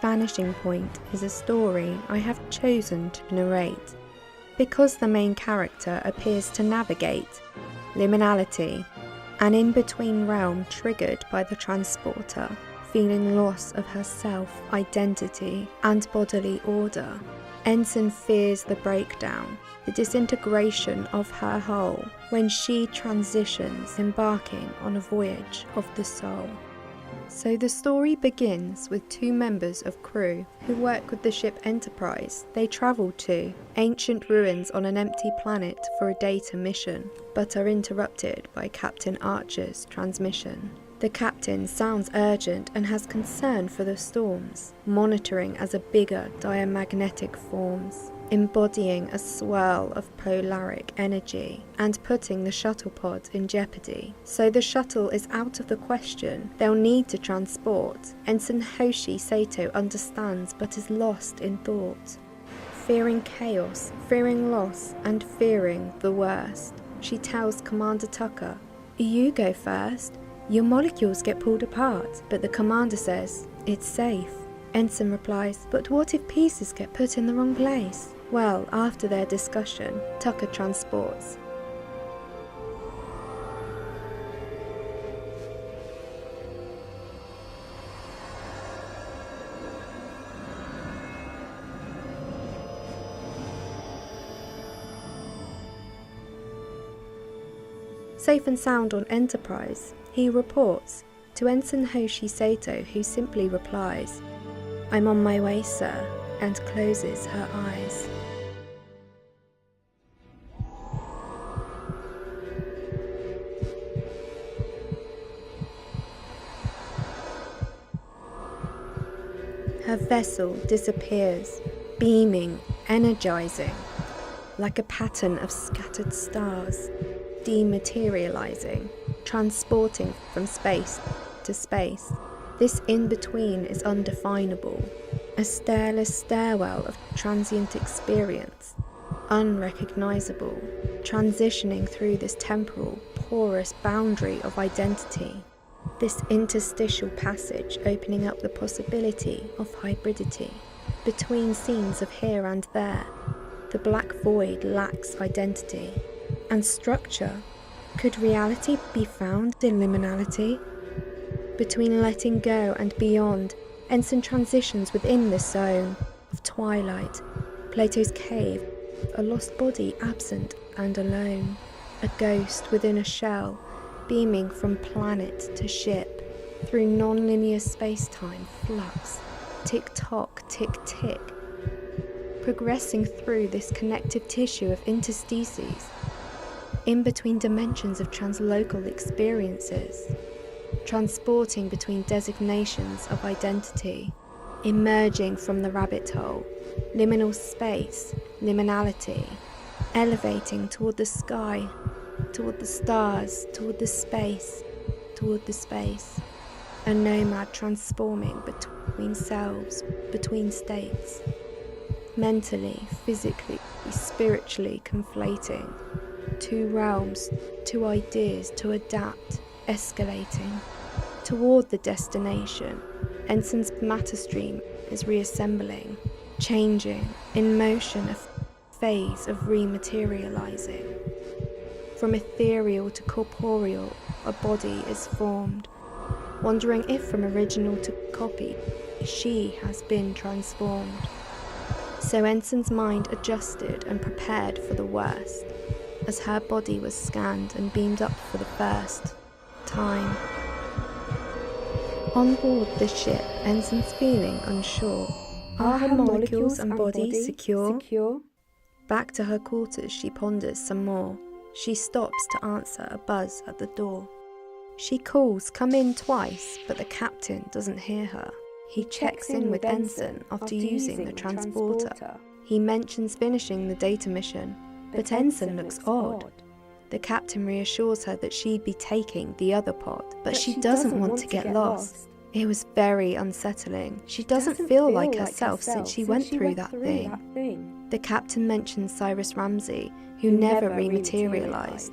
Vanishing Point is a story I have chosen to narrate because the main character appears to navigate liminality, an in-between realm triggered by the transporter, feeling loss of herself, identity, and bodily order. Ensign fears the breakdown, the disintegration of her whole, when she transitions, embarking on a voyage of the soul. So the story begins with two members of crew who work with the ship Enterprise. They travel to ancient ruins on an empty planet for a data mission, but are interrupted by Captain Archer's transmission. The captain sounds urgent and has concern for the storms, monitoring as a bigger diamagnetic forms, embodying a swirl of polaric energy and putting the shuttle pod in jeopardy. So the shuttle is out of the question. They'll need to transport. Ensign Hoshi Sato understands but is lost in thought, fearing chaos, fearing loss, and fearing the worst. She tells Commander Tucker, "You go first. Your molecules get pulled apart." But the commander says, "It's safe." Ensign replies, "But what if pieces get put in the wrong place?" Well, after their discussion, Tucker transports. Safe and sound on Enterprise, he reports to Ensign Hoshi Sato, who simply replies, "I'm on my way, sir," and closes her eyes. Her vessel disappears, beaming, energizing, like a pattern of scattered stars, dematerializing, transporting from space to space. This in-between is undefinable, a stairless stairwell of transient experience, unrecognizable, transitioning through this temporal, porous boundary of identity, this interstitial passage opening up the possibility of hybridity. Between scenes of here and there, the black void lacks identity and structure. Could reality be found in liminality? Between letting go and beyond, Ensign transitions within this zone of twilight, Plato's cave, a lost body absent and alone, a ghost within a shell, beaming from planet to ship, through non-linear space-time flux, tick-tock, tick-tick, progressing through this connective tissue of interstices, in between dimensions of translocal experiences, transporting between designations of identity, emerging from the rabbit hole, liminal space, liminality, elevating toward the sky, toward the stars, toward the space, a nomad transforming between selves, between states, mentally, physically, spiritually conflating, two realms, two ideas to adapt, escalating. Toward the destination, Ensign's matter stream is reassembling, changing, in motion, a phase of rematerializing. From ethereal to corporeal, a body is formed, wondering if from original to copy, she has been transformed. So Ensign's mind adjusted and prepared for the worst, as her body was scanned and beamed up for the first time. On board the ship, Ensign's feeling unsure. Are her molecules and body secure? Back to her quarters, she ponders some more. She stops to answer a buzz at the door. She calls, "Come in," twice, but the captain doesn't hear her. He checks in with Ensign after using the transporter. He mentions finishing the data mission, but Ensign looks odd. The captain reassures her that she'd be taking the other pod, but she doesn't want to get lost. It was very unsettling. She doesn't feel like herself since she went through that thing. The captain mentions Cyrus Ramsey, who never rematerialized.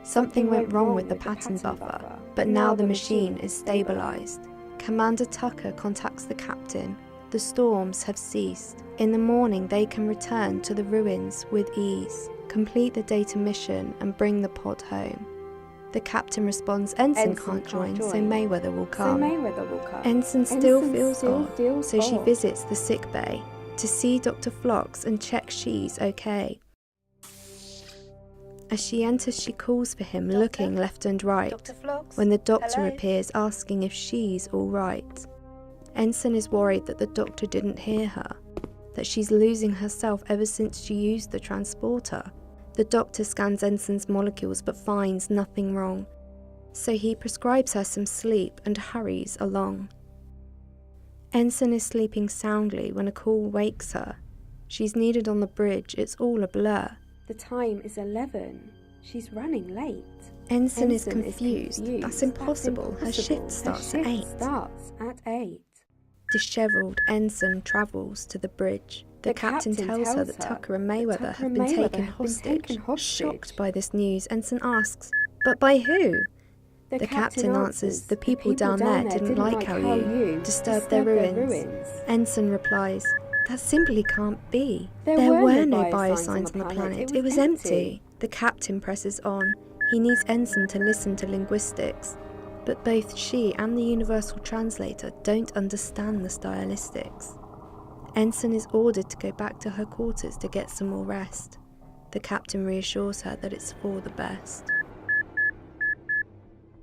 Something went wrong with the pattern buffer, but now the machine is stabilized. Commander Tucker contacts the captain, The storms have ceased. In the morning they can return to the ruins with ease, complete the data mission and bring the pod home. The captain responds, Ensign can't join, so Mayweather will come. Ensign still feels odd, so she visits the sick bay to see Dr. Phlox and check she's okay. As she enters, she calls for him, looking left and right, when the doctor appears asking if she's all right. Ensign is worried that the doctor didn't hear her, that she's losing herself ever since she used the transporter. The doctor scans Ensign's molecules but finds nothing wrong, so he prescribes her some sleep and hurries along. Ensign is sleeping soundly when a call wakes her. She's needed on the bridge, it's all a blur. The time is 11. She's running late. Ensign is confused. That's impossible. Her shift starts at 8. Dishevelled, Ensign travels to the bridge. The captain tells her that Tucker and Mayweather have been taken hostage. Shocked by this news, Ensign asks, but by who? The captain answers, the people down there didn't like how you disturbed their ruins. Ensign replies, that simply can't be. There were no biosigns on the planet. It was empty. The captain presses on. He needs Ensign to listen to linguistics. But both she and the universal translator don't understand the stylistics. Ensign is ordered to go back to her quarters to get some more rest. The captain reassures her that it's for the best.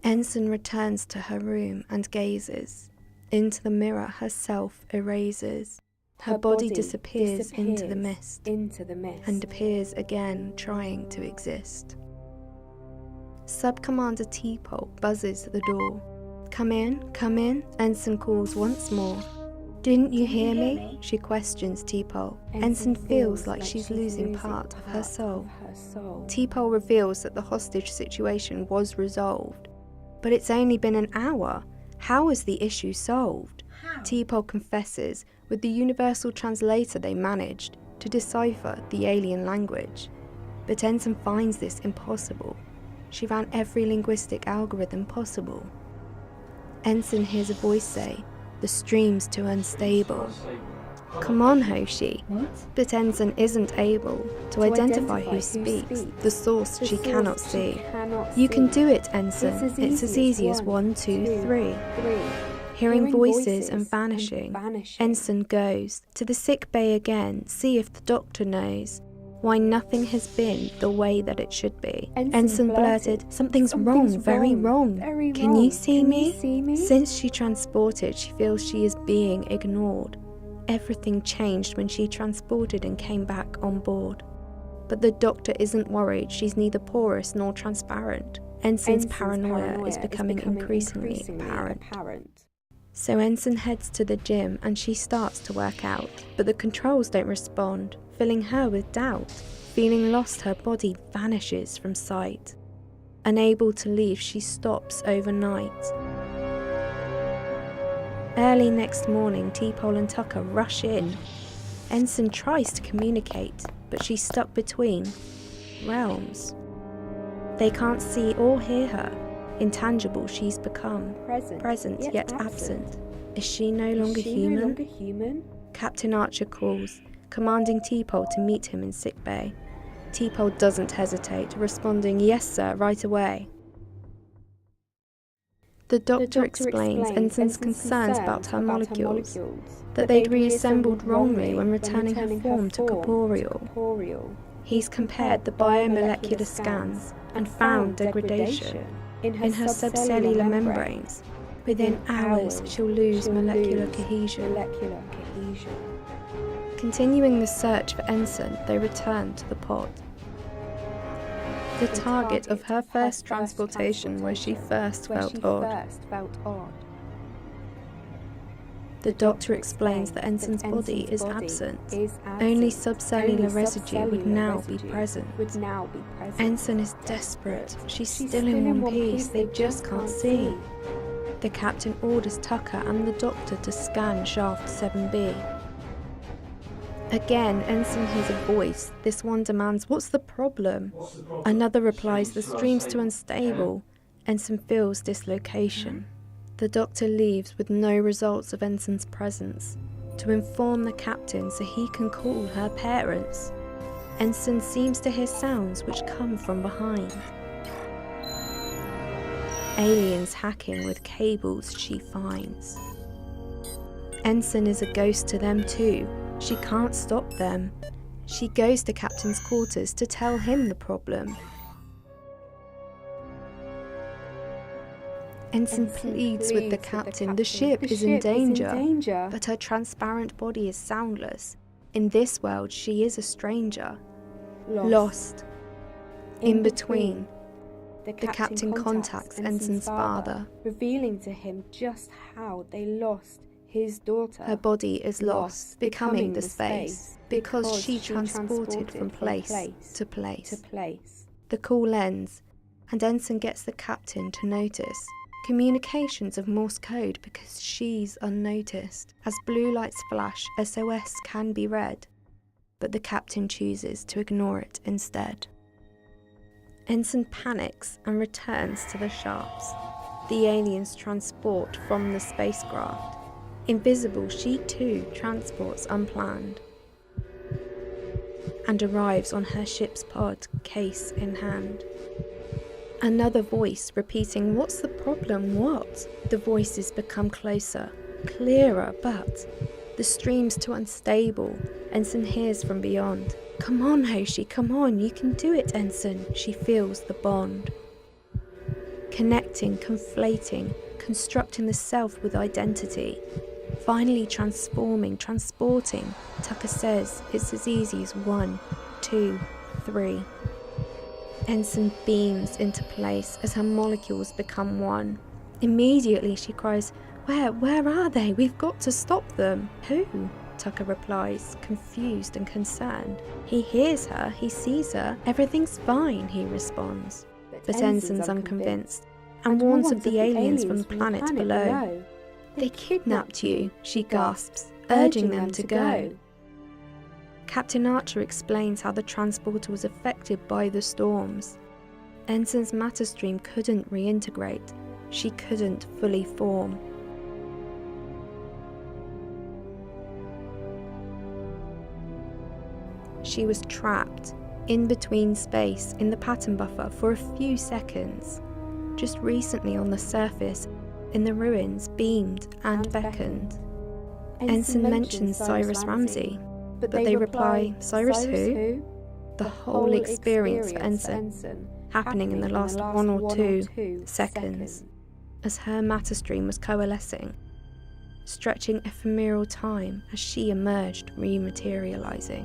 Ensign returns to her room and gazes. Into the mirror herself erases. Her body disappears into the mist and appears again trying to exist. Sub-Commander T-Pole buzzes at the door. Come in, Ensign calls once more. Didn't you hear me? She questions T-Pole. Ensign feels like she's losing part of her soul. T-Pole reveals that the hostage situation was resolved. But it's only been an hour. How is the issue solved? T-Pole confesses, with the universal translator they managed to decipher the alien language. But Ensign finds this impossible. She ran every linguistic algorithm possible. Ensign hears a voice say, the stream's too unstable. Come on, Hoshi. But Ensign isn't able to identify who speaks, the source she cannot see. You can do it, Ensign. It's as easy as 1, 2, 3. Hearing voices and vanishing, Ensign goes to the sick bay again, see if the doctor knows why nothing has been the way that it should be. Ensign blurted, something's wrong, very wrong. Can you see me? Since she transported, she feels she is being ignored. Everything changed when she transported and came back on board. But the doctor isn't worried, she's neither porous nor transparent. Ensign's paranoia is becoming increasingly apparent. So Ensign heads to the gym and she starts to work out, but the controls don't respond, filling her with doubt. Feeling lost, her body vanishes from sight. Unable to leave, she stops overnight. Early next morning, T-Pole and Tucker rush in. Ensign tries to communicate, but she's stuck between realms. They can't see or hear her. Intangible she's become, present yet absent. Is she no longer human? Captain Archer calls, commanding T-Pole to meet him in sickbay. T-Pole doesn't hesitate, responding, yes sir, right away. The doctor explains Ensign's concerns about her molecules, that they'd reassembled wrongly when returning her form to corporeal. He's compared the biomolecular scans and found degradation in her subcellular membranes. Within hours, she'll lose molecular cohesion. Continuing the search for Ensign, they return to the pod. The target of her first transportation where she first felt odd. The doctor explains that Ensign's body is absent. Only subcellular residue would now be present. Ensign is desperate. She's still in one piece, they just can't see. The captain orders Tucker and the doctor to scan shaft 7B. Again, Ensign hears a voice. This one demands, what's the problem? Another replies, the stream's too unstable. Ensign feels dislocation. The doctor leaves with no results of Ensign's presence. to inform the captain so he can call her parents. Ensign seems to hear sounds which come from behind. Aliens hacking with cables she finds. Ensign is a ghost to them too. She can't stop them. She goes to Captain's quarters to tell him the problem. Ensign pleads with the captain. The ship is in danger, but her transparent body is soundless. In this world, she is a stranger. Lost. In between. The captain contacts Ensign's father, revealing to him just how they lost his daughter. Her body is lost, becoming the space, because she transported from place to place. The call ends, and Ensign gets the captain to notice communications of Morse code because she's unnoticed. As blue lights flash, SOS can be read, but the captain chooses to ignore it instead. Ensign panics and returns to the shafts. The aliens transport from the spacecraft. Invisible, she too transports unplanned and arrives on her ship's pod, case in hand. Another voice repeating, "What's the problem? What?" The voices become closer, clearer, but the stream's too unstable. Ensign hears from beyond. "Come on, Hoshi, come on, you can do it, Ensign." She feels the bond. Connecting, conflating, constructing the self with identity. Finally transforming, transporting. Tucker says it's as easy as 1, 2, 3. Ensign beams into place as her molecules become one. Immediately she cries, Where are they? We've got to stop them." "Who?" Tucker replies, confused and concerned. He hears her, he sees her. "Everything's fine," he responds. But Ensign's unconvinced and warns of the aliens from the planet below. "They kidnapped you," she gasps, urging them to go. Captain Archer explains how the transporter was affected by the storms. Ensign's matter stream couldn't reintegrate. She couldn't fully form. She was trapped, in between space, in the pattern buffer for a few seconds. Just recently on the surface, in the ruins, beamed and beckoned. Ensign mentions Cyrus Ramsey, but they reply, "Cyrus who?" The whole experience for Ensign, happening in the last 1 or 2 seconds, as her matter stream was coalescing, stretching ephemeral time as she emerged, rematerializing.